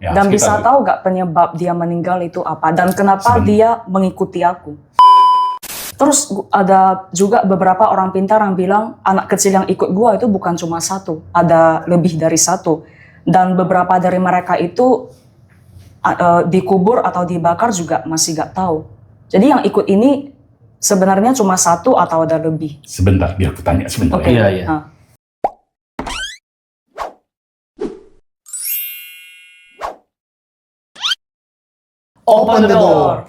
Ya, Dan bisa sekitar- tahu gak penyebab dia meninggal itu apa? Dan kenapa dia mengikuti aku? Terus ada juga beberapa orang pintar yang bilang anak kecil yang ikut gua itu bukan cuma satu, ada lebih dari satu. Dan beberapa dari mereka itu dikubur atau dibakar juga masih gak tahu. Jadi yang ikut ini sebenarnya cuma satu atau ada lebih? Sebentar, biar aku tanya sebentar. Oke. Ya. Iya. Nah. Open the door.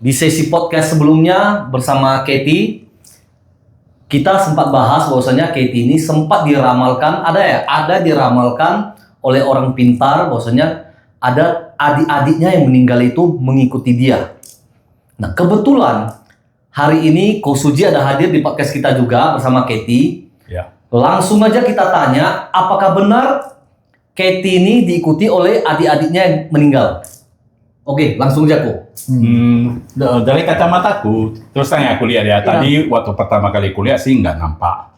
Di sesi podcast sebelumnya bersama Katie, kita sempat bahas bahwasanya Katie ini sempat diramalkan, ada diramalkan oleh orang pintar bahwasanya ada adik-adiknya yang meninggal itu mengikuti dia. Nah, kebetulan hari ini Ko Suji ada hadir di podcast kita juga bersama Katie. Ya. Langsung aja kita tanya, apakah benar Katie ini diikuti oleh adik-adiknya yang meninggal? Oke, langsung aja Ko. Dari kacamataku, terus yang aku lihat ya, tadi waktu pertama kali kuliah sih nggak nampak.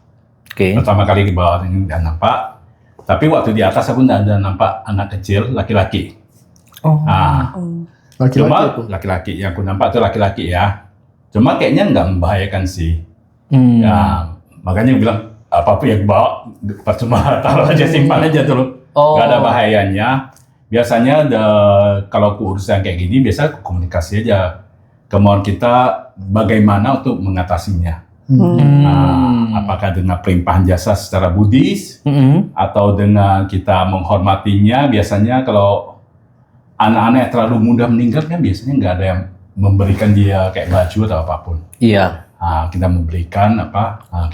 Oke. Pertama kali ke bawah ini nggak nampak. Tapi waktu di atas aku nggak ada nampak anak kecil, laki-laki. Oh. Nah, cuma laki-laki yang aku nampak itu laki-laki ya. Cuma kayaknya nggak membahayakan sih. Ya, makanya aku bilang apapun yang bawa percuma taruh aja, simpan aja dulu. Oh. Nggak ada bahayanya. Biasanya kalau urusan kayak gini biasa komunikasi aja. Kemauan kita bagaimana untuk mengatasinya. Apakah dengan pelimpahan jasa secara Buddhis atau dengan kita menghormatinya. Biasanya kalau anak-anak yang terlalu mudah meninggal kan biasanya nggak ada yang memberikan dia kayak baju atau apapun. Iya. Kita memberikan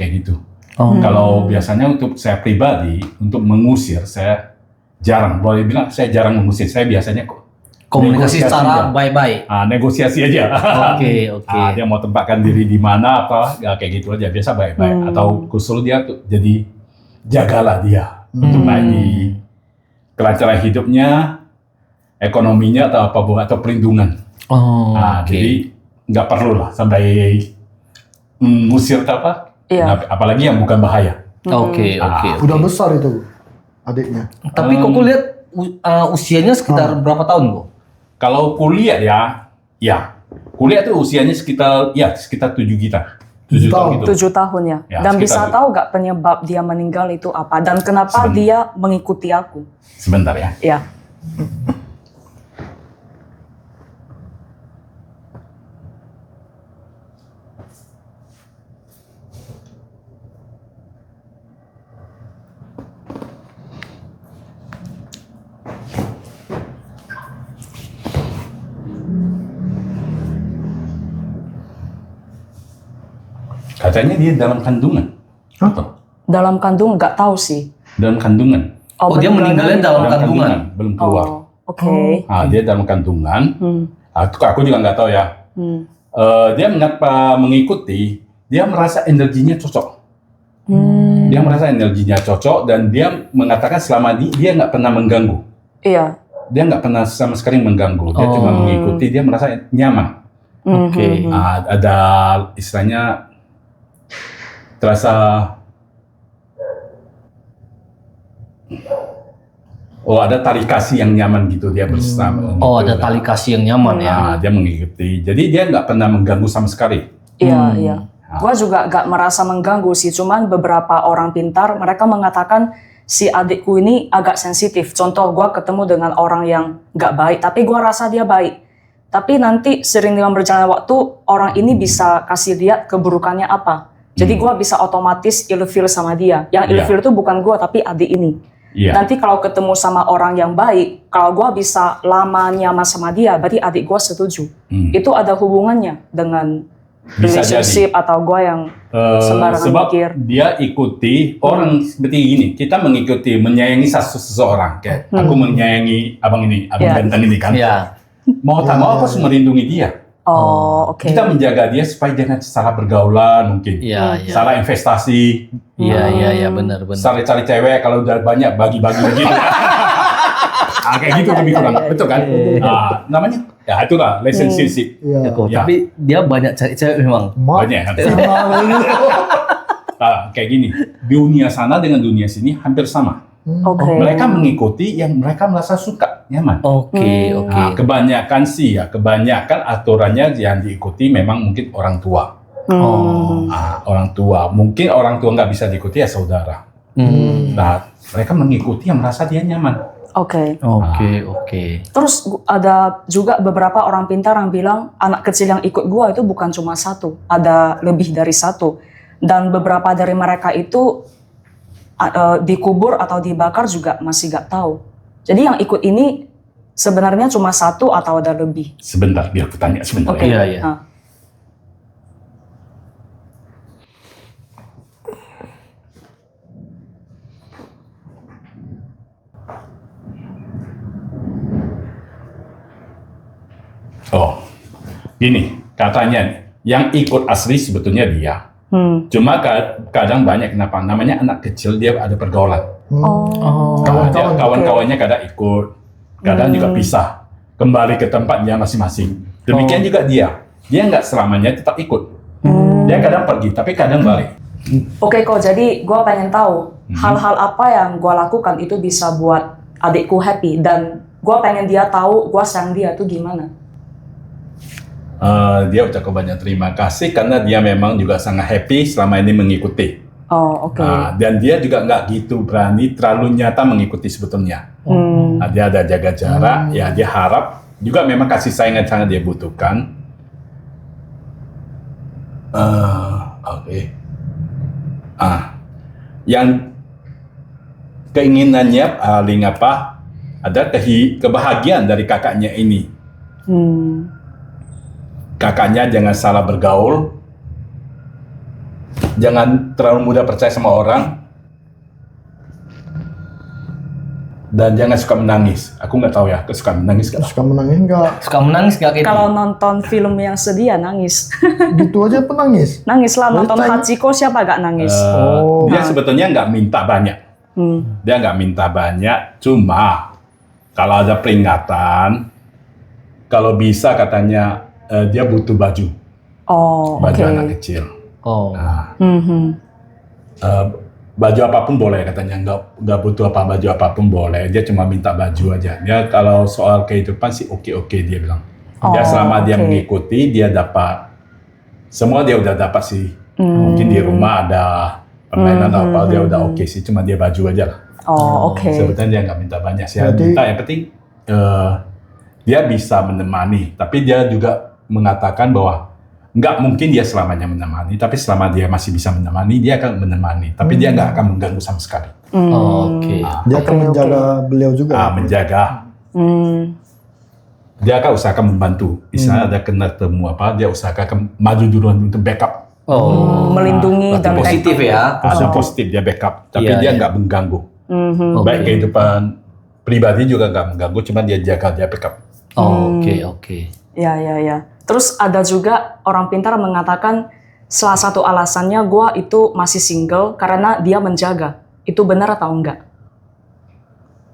kayak gitu. Kalau biasanya untuk saya pribadi untuk mengusir saya jarang, boleh bilang saya jarang mengusir. Saya biasanya Komunikasi negosiasi secara aja. baik-baik. Negosiasi aja. Oke. Dia mau tempatkan diri di mana apa, ya kayak gitu aja. Biasa baik-baik. Atau khusus dia tuh jadi jagalah dia untuk baik di kelancaran hidupnya, ekonominya atau apa atau perlindungan. Jadi nggak perlu lah sampai ngusir atau apa. Iya. Apalagi yang bukan bahaya. Oke. Udah besar itu adiknya. Tapi kok aku lihat usianya sekitar berapa tahun, Bu? Kalau kuliah ya kuliah tuh usianya sekitar 7 kita. 7 tahun gitu. 7 tahun ya. Ya, Dan sekitar bisa gitu. tahu gak penyebab dia meninggal itu apa? Dan kenapa dia mengikuti aku? Sebentar ya. Ya. Katanya dia dalam kandungan. Apa? Dalam kandung nggak tahu sih. Dalam kandungan. Oh, dia meninggalnya dalam kandungan. Belum keluar. Oke. Dia dalam kandungan. Aku juga nggak tahu ya. Dia mengapa mengikuti? Dia merasa energinya cocok. Dia merasa energinya cocok dan dia mengatakan selama ini dia nggak pernah mengganggu. Iya. Dia nggak pernah sama sekali mengganggu. Dia cuma mengikuti. Dia merasa nyaman. Oke. Ada istilahnya terasa ada tali kasih yang nyaman gitu dia bersama. Oh, ada tali kasih yang nyaman ya. Dia mengikuti. Jadi dia nggak pernah mengganggu sama sekali. Iya. Gua juga gak merasa mengganggu sih. Cuman beberapa orang pintar mereka mengatakan si adikku ini agak sensitif. Contoh gua ketemu dengan orang yang gak baik, tapi gua rasa dia baik. Tapi nanti sering dengan berjalannya waktu orang ini bisa kasih lihat keburukannya apa. Jadi gua bisa otomatis ilfil sama dia. Yang ilfil itu bukan gua tapi adik ini. Nanti kalau ketemu sama orang yang baik, kalau gua bisa lama nyaman sama dia, berarti adik gua setuju. Itu ada hubungannya dengan Bisa relationship atau gua yang sembarangan sebab mikir. dia ikuti orang seperti gini. Kita mengikuti, menyayangi seseorang. Kayak aku menyayangi abang Bentan ini kan. Iya. Mau tak mau aku harus melindungi dia. Oke. Kita menjaga dia supaya jangan salah bergaulan mungkin. Iya. Salah investasi. Iya, benar. Salah cari cewek kalau udah banyak bagi-bagi begitu. Kayak gitu lebih kurang. Betul kan? Namanya ya itulah relationship. Iya. Tapi dia banyak cari cewek memang. Banyak kan? Kayak gini. Dunia sana dengan dunia sini hampir sama. Oke. Mereka mengikuti yang mereka merasa suka, nyaman. Oke. Nah, kebanyakan aturannya yang diikuti memang mungkin orang tua. Oh. Orang tua. Mungkin orang tua nggak bisa diikuti ya saudara. Nah, mereka mengikuti yang merasa dia nyaman. Oke. Oke. Terus ada juga beberapa orang pintar yang bilang anak kecil yang ikut gua itu bukan cuma satu, ada lebih dari satu. Dan beberapa dari mereka itu dikubur atau dibakar juga masih gak tahu. Jadi yang ikut ini sebenarnya cuma satu atau ada lebih? Sebentar, biar aku tanya sebentar. Oke. Ya. Iya. Oh, gini, katanya nih, yang ikut asli sebetulnya dia. Cuma kadang banyak kenapa? Namanya anak kecil, dia ada pergaulan. Kawan-kawannya kadang ikut, kadang juga pisah, kembali ke tempatnya masing-masing. Demikian juga dia nggak selamanya tetap ikut. Dia kadang pergi, tapi kadang balik. Oke kok, jadi gue pengen tahu hal-hal apa yang gue lakukan itu bisa buat adikku happy, dan gue pengen dia tahu gue sayang dia tuh gimana. Dia ucapkan banyak terima kasih karena dia memang juga sangat happy selama ini mengikuti. Oh, oke. Dan dia juga nggak gitu berani terlalu nyata mengikuti sebetulnya. Dia ada jaga jarak, ya dia harap juga memang kasih sayang yang sangat dia butuhkan. Oke. Yang keinginannya paling apa? Ada kebahagiaan dari kakaknya ini. Kakaknya jangan salah bergaul, jangan terlalu mudah percaya sama orang, dan jangan suka menangis. Aku nggak tahu ya, suka menangis nggak? Suka menangis enggak? Suka menangis nggak Katie? Kalau nonton film yang sedih ya nangis. Gitu aja penangis. Nangis lah, nonton Tanya. Hachiko siapa gak nangis? Dia sebetulnya nggak minta banyak. Dia nggak minta banyak, cuma kalau ada peringatan, kalau bisa katanya dia butuh baju. Baju anak kecil. Baju apapun boleh katanya, nggak butuh baju apapun boleh. Dia cuma minta baju aja. Dia kalau soal kehidupan sih oke dia bilang. Dia selama dia mengikuti, dia dapat semua, dia udah dapat sih. Mungkin di rumah ada permainan apa, dia udah oke sih. Cuma dia baju aja lah. Sebetulnya dia nggak minta banyak sih. Minta yang penting dia bisa menemani. Tapi dia juga mengatakan bahwa nggak mungkin dia selamanya menemani, tapi selama dia masih bisa menemani, dia akan menemani. Tapi dia nggak akan mengganggu sama sekali. Dia akan menjaga beliau juga. Menjaga. Dia akan usahakan membantu. Misalnya ada kena temu apa, dia usahakan maju duluan untuk backup. Melindungi dan positif ya. Ada positif, dia backup. Tapi dia nggak mengganggu. Baik kehidupan pribadi juga nggak mengganggu, cuma dia jaga, dia backup. Oke. Ya. Terus ada juga orang pintar mengatakan salah satu alasannya gue itu masih single karena dia menjaga. Itu benar atau enggak?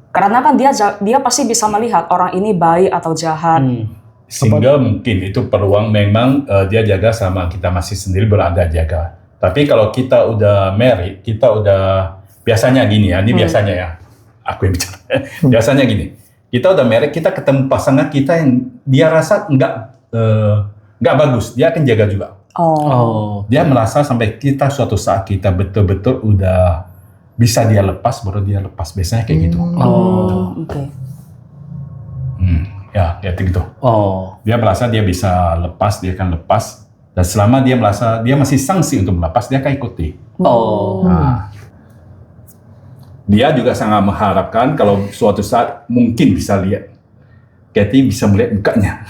Karena kan dia pasti bisa melihat orang ini baik atau jahat. Single mungkin itu peluang memang dia jaga sama kita masih sendiri berada jaga. Tapi kalau kita udah married, kita udah biasanya gini ya, ini biasanya ya, aku yang bicara. Biasanya gini, kita udah married, kita ketemu pasangan kita yang dia rasa nggak bagus, dia akan jaga juga. Dia merasa sampai kita suatu saat kita betul-betul udah bisa dia lepas, baru dia lepas. Biasanya kayak gitu. Ya gitu. Dia merasa dia bisa lepas, dia akan lepas. Dan selama dia merasa dia masih sangsi untuk melepas, dia akan ikuti. Dia juga sangat mengharapkan kalau suatu saat mungkin bisa lihat, Katie bisa melihat mukanya.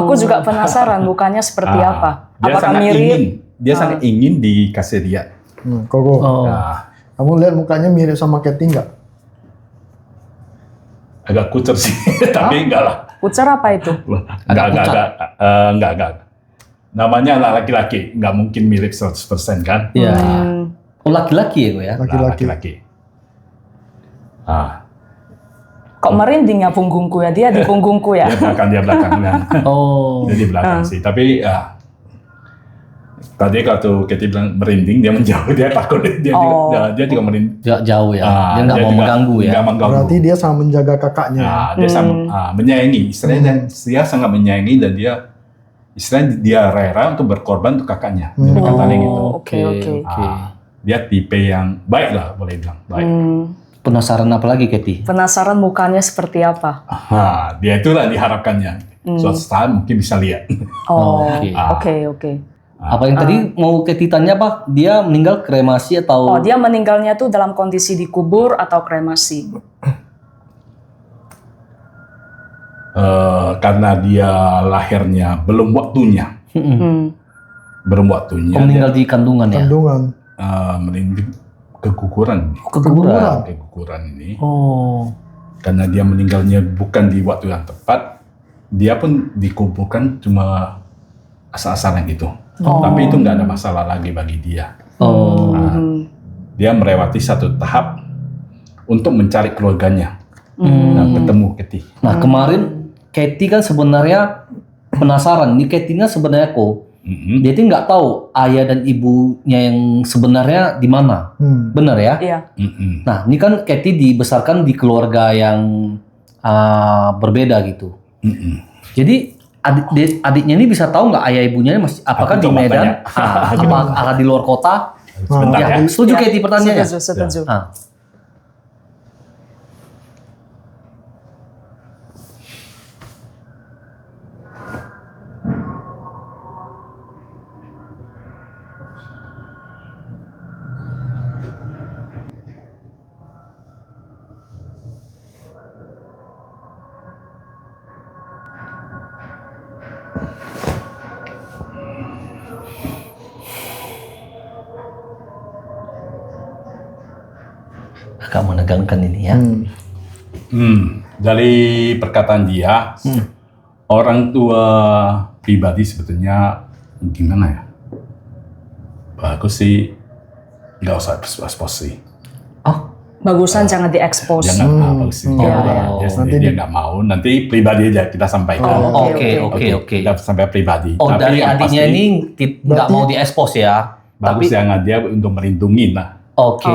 Aku juga penasaran mukanya seperti apa. Dia Apakah sangat mirip? sangat ingin dikasih lihat. Koko, kamu lihat mukanya mirip sama Katie nggak? Agak kucer sih, tapi enggak lah. Kucer apa itu? Enggak. Namanya laki-laki, nggak mungkin mirip 100% kan? Iya. Laki-laki ya, Ko ya? Laki-laki. Kok merinding ya punggungku ya? Dia di punggungku ya? Dia belakang. Dia di belakang sih. Tapi Tadi kalau Katie bilang merinding, dia menjauh, dia takut, dia juga merinding. Jauh ya. Dia nggak mau juga mengganggu ya. nggak mengganggu. Berarti dia sangat menjaga kakaknya. Dia sama menyayangi, istilahnya dia sangat menyayangi dan istilahnya dia rela untuk berkorban untuk kakaknya. Jadi katanya gitu. Oke. Dia tipe yang baik lah, boleh bilang baik. Penasaran apa lagi, Katie? Penasaran mukanya seperti apa? Dia itulah diharapkannya. Suatu saat mungkin bisa lihat. Oke. Apa yang tadi mau Katie tanya, Pak? Dia meninggal kremasi atau? Oh, dia meninggalnya tuh dalam kondisi dikubur atau kremasi? Karena dia lahirnya belum waktunya. Belum waktunya. Meninggal di kandungan ya? Kandungan. Meninggal keguguran. Keguguran ini. Oh. Karena dia meninggalnya bukan di waktu yang tepat, dia pun dikuburkan cuma asal-asalan gitu. Tapi itu nggak ada masalah lagi bagi dia. Dia melewati satu tahap untuk mencari keluarganya dan ketemu Katie. Nah kemarin Katie kan sebenarnya penasaran. Ini Katie-nya sebenarnya dia itu nggak tahu ayah dan ibunya yang sebenarnya di mana. Benar ya? Iya. Nah ini kan Katie dibesarkan di keluarga yang berbeda gitu. Jadi adiknya ini bisa tahu nggak ayah ibunya masih apakah di Medan, apakah di luar kota? Sebentar ya. Setuju Katie pertanyaannya? Setuju. Agak menegangkan ini ya. Dari perkataan dia, orang tua pribadi sebetulnya gimana ya? Bagus sih, nggak usah expose sih. Bagusan jangan diekspos. Jangan bagus sih. Dia sendiri dia nggak mau. Nanti pribadi aja kita sampaikan. Oke. Kita sampai pribadi. Oh, tapi dari yang adiknya pasti, ini nggak mau diekspos ya? bagus jangan dia untuk melindungi lah. Oke.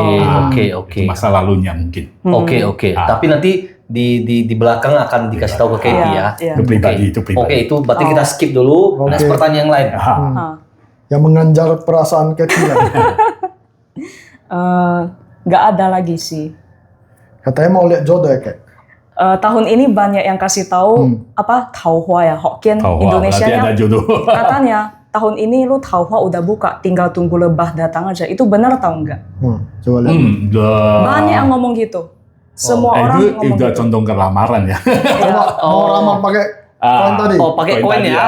Itu masa lalunya mungkin. Oke. Tapi nanti di belakang akan dikasih tahu ke Katie ya. Itu pribadi, itu pribadi. Oke, itu berarti kita skip dulu. Next pertanyaan yang lain. Yang menganjar perasaan Katie lah. Nggak ada lagi sih. Katanya mau lihat jodoh ya, Kak? Tahun ini banyak yang kasih tahu tauhua ya, Hokkien Indonesia berarti ada jodoh. katanya tahun ini lu tauhua udah buka, tinggal tunggu lebah datang aja. Itu benar atau enggak? Coba lihat. Banyak yang ngomong gitu. Semua orang itu ngomong udah gitu. condong ke lamaran ya. Coba mau ramal pakai koin tadi. Oh, pakai koin ya.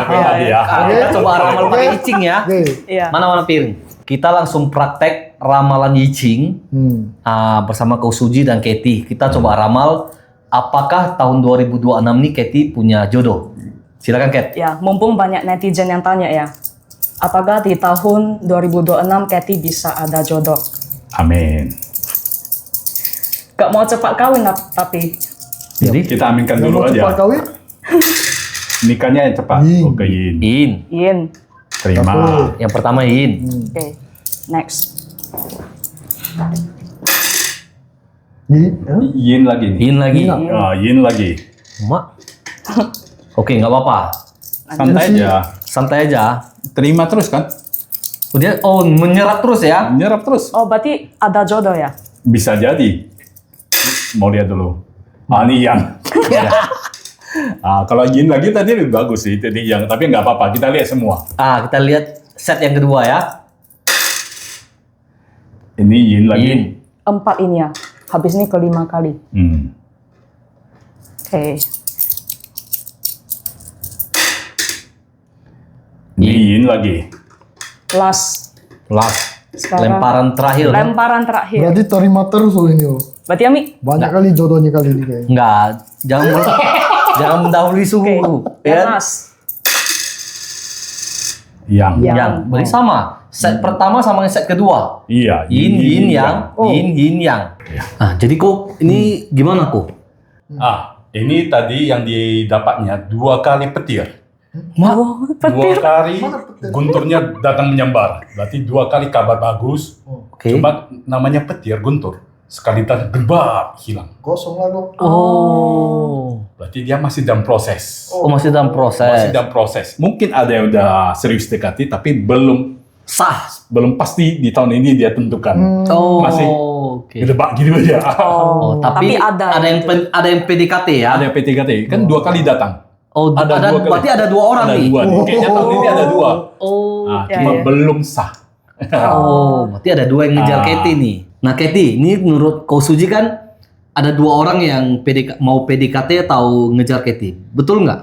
Kita coba ramal pakai icing ya. Iya. Mana piring? Kita langsung praktek ramalan Yicing bersama Kau Suji dan Katie. Kita coba ramal apakah tahun 2026 nih Katie punya jodoh. Silakan Kat. Ya, mumpung banyak netizen yang tanya ya. Apakah di tahun 2026 Katie bisa ada jodoh? Amin. Gak mau cepat kawin tapi. Jadi Kita aminkan dulu Mau cepat aja. kawin? Nikahnya yang cepat. Yin. Oke, Yin. Yin. Terima. Yang pertama Yin. Oke. Next. Yin lagi nih. Yin lagi. Yin lagi. Mak. Oke, nggak apa-apa. Santai aja. Santai aja. Terima terus kan? Udah, menyerap terus ya. Menyerap terus. Oh, berarti ada jodoh ya? Bisa jadi. Mau lihat dulu. Ini yang. Kalau Yin lagi tadi lebih bagus sih. Tadi yang, tapi nggak apa-apa. Kita lihat semua. Kita lihat set yang kedua ya. Ini Yin lagi. Yin. 4 ini ya. Habis ini kelima kali. Oke. Ini Yin lagi. Last. Sekarang Lemparan terakhir. lemparan terakhir. Berarti terima terus ini. Berarti Ami? Banyak kali jodohnya kali ini kayaknya. Enggak, jangan mendahului suhu. Yang Ya. last. Yang. Yang berarti sama. Set pertama sama set kedua. Iya. Yin yang. Yin yang. Nah, jadi kok ini gimana kok? Ini tadi yang didapatnya 2 kali petir. Oh, Dua petir. kali Mana petir? gunturnya datang menyambar. Berarti 2 kali kabar bagus. Oke. Cuma namanya petir, guntur. Sekali datang gebab hilang. Kosong lah kok. Oh. Berarti dia masih dalam proses. Oh, masih dalam proses. Masih dalam proses. Mungkin ada yang udah serius dekati, tapi belum Sah. pasti di tahun ini dia tentukan. Oh. Masih Oke. gedebak gitu aja. Oh, tapi ada yang ada yang PDKT ya? Ada PTKT, kan 2 kali datang. Oh, Ada ada, dua kali. berarti ada 2 orang Ada nih. 2 nih. Kayaknya tahun ini ada 2. Oh. Nah, ya, cuma ya. belum sah. Oh, berarti ada 2 yang ngejar Ah. Katie nih. Nah, Katie, ini menurut Ko Suji kan ada 2 orang yang mau PDKT atau ngejar Katie. Betul nggak?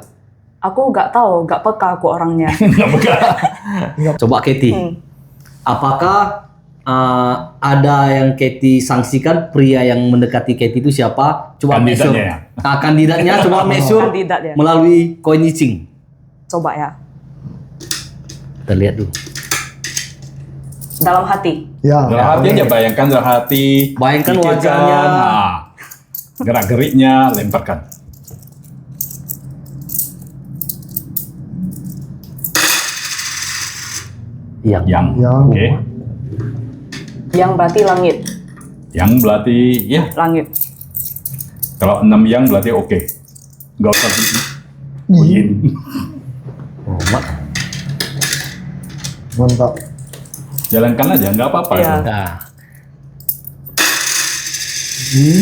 Aku nggak tahu, nggak peka aku orangnya. Nggak pegang. Coba Katie. Apakah ada yang Katie sanksikan pria yang mendekati Katie itu siapa? Coba make sure. Kandidatnya ya? Nah, kandidatnya coba make sure Kandidat ya. melalui coin icing. Coba ya. Kita lihat dulu. Dalam hati. Ya. Dalam hati aja, bayangkan dalam hati. Bayangkan pikirkan, wajahnya. nah, gerak-geriknya, lemparkan. Yang. Yang. Oke. Yang berarti langit. Yang berarti, ya, Langit. kalau 6 yang berarti oke. Nggak usah yin. Oh, Mantap. Jalankan aja, nggak apa-apa. Iya. itu. Nah,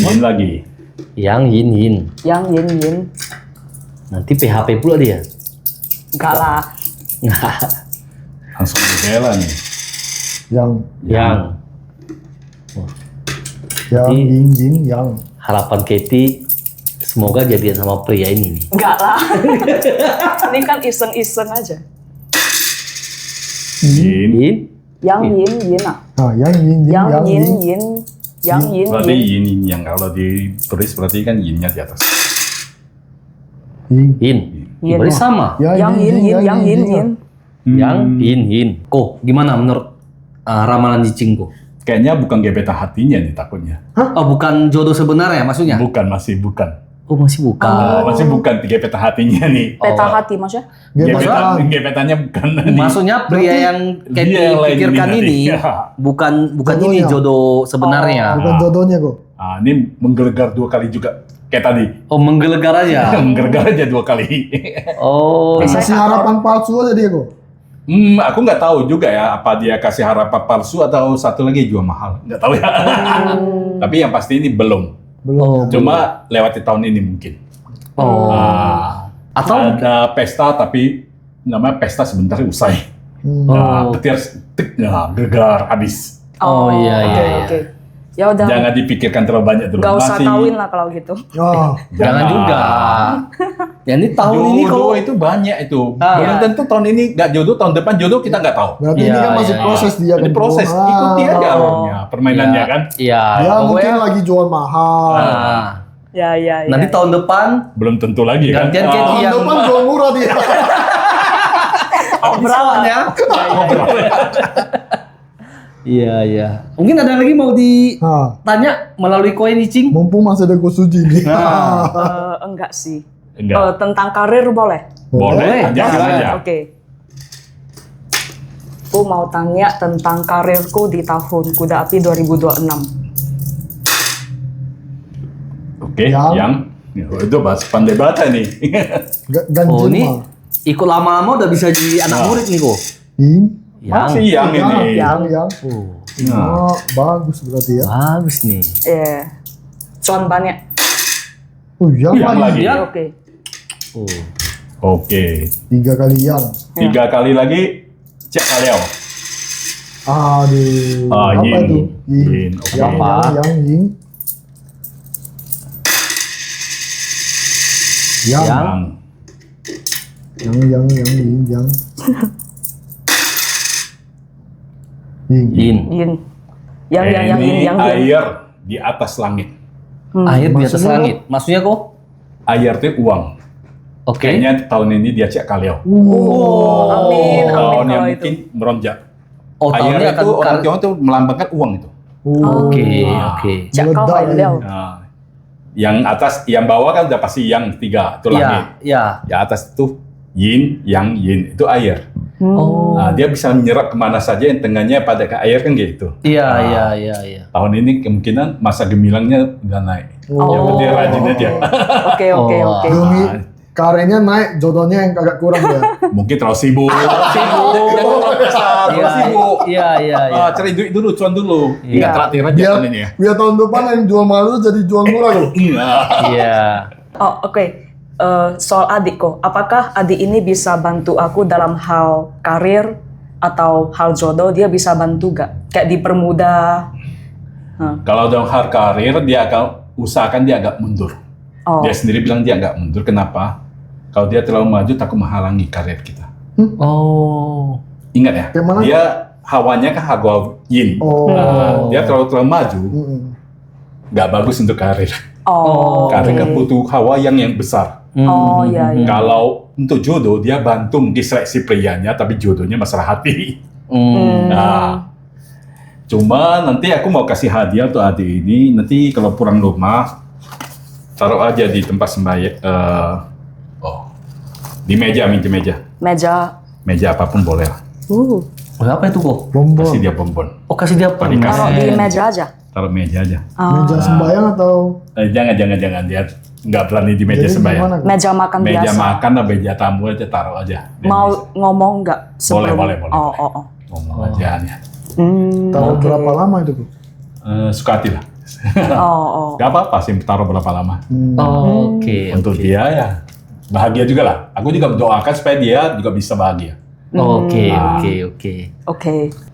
Yin lagi. yang yin. Yang yin. Nanti PHP pula dia. Enggak lah. Langsung dibela nih. Yang. yang Yang. Jadi- Yin. Yang. harapan Katie semoga jadian sama pria ini nih. Enggak lah. Ini kan iseng-iseng aja. Yin. Yin. Yang yin ah. Nah, yang yin. Yang Yang yin. Yang yin. Berarti yin yang kalau ditulis berarti kan yinnya di atas. Yin. Yin. Yin. Berarti sama. Yang yin. Yang yin. Yang yin. Kok gimana menurut ramalan cicing kok? Kayaknya bukan gebetan hatinya nih takutnya. Oh, bukan jodoh sebenarnya maksudnya? Bukan, masih bukan. Oh, masih bukan. Masih bukan gebetan hatinya nih. Peta hati maksudnya? Gebetannya bukan nih. Maksudnya pria yang Dia Katie yang lain pikirkan nanti. ini Ya. bukan Jodohnya. ini jodoh sebenarnya. Bukan jodohnya kok. Ah, ini menggelegar 2 kali juga. Kayak tadi. Oh, menggelegar aja. Menggelegar aja 2 kali. Oh, Biasanya Kasih harapan palsu aja dia kok. Aku nggak tahu juga ya apa dia kasih harapan palsu atau satu lagi jual mahal. Nggak tahu ya. Tapi yang pasti ini belum. Belum. Cuma lewati tahun ini mungkin. oh. Ah, Atau ada pesta tapi namanya pesta sebentar usai. Hmm. Nah, petir tik, nah, gegar habis. Oh, iya, oke, iya, iya. oke. Ya udah. Jangan dipikirkan terlalu banyak dulu. Gak usah Masih kawin lah kalau gitu. Ah, jangan juga. Ya ini tahun ini jodoh kok itu banyak itu. Ah. Belum tentu tahun ini nggak jodoh, tahun depan jodoh kita nggak tahu. berarti ini Iya, kan masih iya, proses dia. Ini kan. proses, Ah. ikuti aja alurnya, permainannya kan. Iya. Dia pokoknya, mungkin lagi jual mahal. nah, Ya. nanti tahun depan Belum tentu lagi kan. gantian Katie Tahun yang depan jual murah dia. obrolan ya. Iya, iya. Mungkin ada lagi mau ditanya Nah, melalui koin icing? mumpung masih ada Kosuji nih. Enggak sih. Enggak. Tentang karir boleh? Boleh, Boleh, jangan silakan. aja. Oke. Aku mau tanya tentang karirku di tahun Kuda Api 2026. Oke, Yang- yang itu bahas pandai bata nih. Ganjil Oh, ini mah. ikut lama-lama udah bisa jadi anak Nah. murid nih kok. Yin. Masih yang ini. Yang. Oh, Nah, Oh, bagus berarti ya. bagus nih. Cuan banyak. Oh, yang Yang lagi. lagi. Ya. Oke. Oh. Oke. 3 kali yang. 3 kali lagi cek kalian. Aduh. Ah, apa yin. itu? Yin. Yin, oke. Yang, Apa? yang, yin. Yang. Yang. Yin, yang. Yin. Yin. Yin. Yang Ini yin. air di atas langit. Air di atas Maksudnya? langit. Maksudnya kok? Air itu uang. Oke. Kayaknya tahun ini dia cek kalian. Oh, amin, Tahun amin yang kalau itu. mungkin meronjak. Oh, Air tahunnya akan itu orang Tionghoa itu melambangkan uang itu. Oh. Oke, Ah. oke. Cak kau Meledak hai ini. liao. Nah, yang atas, yang bawah kan udah pasti yang 3 itu Iya, langit. iya. Yang atas itu yin, yang yin itu air. Oh. Nah, dia bisa menyerap kemana saja yang tengahnya pada ke air kan gitu. Iya, Nah, iya. Tahun ini kemungkinan masa gemilangnya udah naik. Oh. Ya dia rajin aja. Oke, oke, Oh. oke. Gemi, karirnya naik, jodohnya yang agak kurang ya. Mungkin terlalu sibuk. Terlalu sibuk. Iya. Cari duit dulu, cuan dulu. Iya. Nggak traktir aja Biar, tahun ini ya. biar tahun depan yang jual malu jadi jual murah loh. Iya. Oh, oke. Soal adikku, apakah adik ini bisa bantu aku dalam hal karir atau hal jodoh? Dia bisa bantu gak? Kayak dipermudah? Kalau dalam hal karir, dia akan usahakan dia agak mundur. Oh, Dia sendiri bilang dia agak mundur. Kenapa? Kalau dia terlalu maju, takut menghalangi karir kita. Oh. Ingat ya, Kayak mana? dia hawanya kan hawa yin. Oh. Nah, dia terlalu maju, Mm-mm. nggak bagus untuk karir. oh, Karir oke. kan butuh hawa yang besar. Oh, iya, iya. Kalau untuk jodoh, dia bantu mungkin seleksi prianya, tapi jodohnya masalah hati. Nah, cuma nanti aku mau kasih hadiah untuk adik ini. Nanti kalau pulang rumah, taruh aja di tempat sembahyang. Di meja, meja apapun boleh lah. Oh, apa itu kok? Bombon. Kasih dia bonbon. Oh, kasih dia Dikasih. Taruh di permen. meja aja. Taruh meja aja. Meja sembayang atau Jangan dia nggak berani di meja jadi sembahyang. gimana? Meja makan Meja biasa. makan atau meja tamu aja taruh aja. Dia Mau bisa. ngomong nggak sebelum? Boleh. Oh. Ngomong aja ya. Taruh berapa lama itu? Bu? Suka hati lah. Oh. Gak apa-apa sih taruh berapa lama. Oh, oke. Untuk dia ya bahagia juga lah. Aku juga mendoakan supaya dia juga bisa bahagia. Oke. Oke.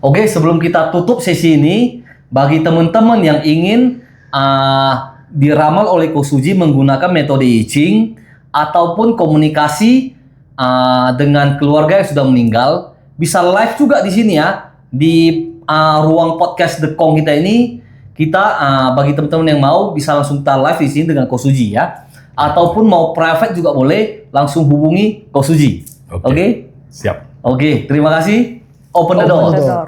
Oke, sebelum kita tutup sesi ini, bagi teman-teman yang ingin diramal oleh Ko Suji menggunakan metode I Ching ataupun komunikasi dengan keluarga yang sudah meninggal, bisa live juga di sini ya di ruang podcast The Kong kita ini. Kita bagi teman-teman yang mau bisa langsung kita live di sini dengan Ko Suji ya, ataupun mau private juga boleh, langsung hubungi Ko Suji. Oke? Siap. Oke, terima kasih. Open the door. Open the door.